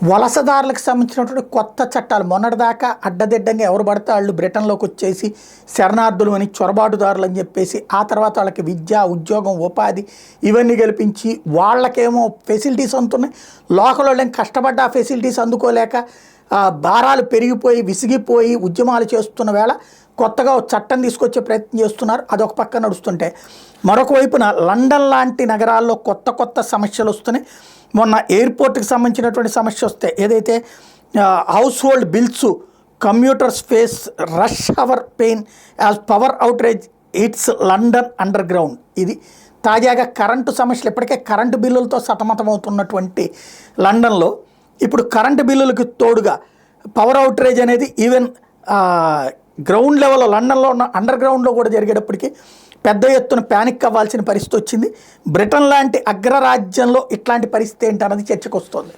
వలసదారులకు సంబంధించినటువంటి కొత్త చట్టాలు మొన్నటిదాకా అడ్డదిడ్డంగా ఎవరు పడితే వాళ్ళు బ్రిటన్లోకి వచ్చేసి శరణార్థులు అని చొరబాటుదారులు అని చెప్పేసి ఆ తర్వాత వాళ్ళకి విద్య ఉద్యోగం ఉపాధి ఇవన్నీ కల్పించి వాళ్ళకేమో ఫెసిలిటీస్ అందుతున్నాయి, లోకల్ వాళ్ళేం కష్టపడ్డ ఆ ఫెసిలిటీస్ అందుకోలేక భారాలు పెరిగిపోయి విసిగిపోయి ఉద్యమాలు చేస్తున్న వేళ కొత్తగా చట్టం తీసుకొచ్చే ప్రయత్నం చేస్తున్నారు. అదొక పక్క నడుస్తుంటే మరొక వైపున లండన్ లాంటి నగరాల్లో కొత్త కొత్త సమస్యలు వస్తున్నాయి. మొన్న ఎయిర్పోర్ట్కి సంబంధించినటువంటి సమస్య వస్తే ఏదైతే household bills commuters face rush hour pain as power outrage it's London underground. ఇది తాజాగా కరెంటు సమస్యలు ఇప్పటికే కరెంటు బిల్లులతో సతమతమవుతున్నటువంటి లండన్లో ఇప్పుడు కరెంటు బిల్లులకు తోడుగా పవర్ అవుట్రేజ్ అనేది ఈవెన్ గ్రౌండ్ లెవెల్లో లండన్లో ఉన్న అండర్ గ్రౌండ్లో కూడా జరిగేటప్పటికీ పెద్ద ఎత్తున ప్యానిక్ అవ్వాల్సిన పరిస్థితి వచ్చింది. బ్రిటన్ లాంటి అగ్రరాజ్యంలో ఇట్లాంటి పరిస్థితి ఏంటన్నది చర్చకు వస్తుంది.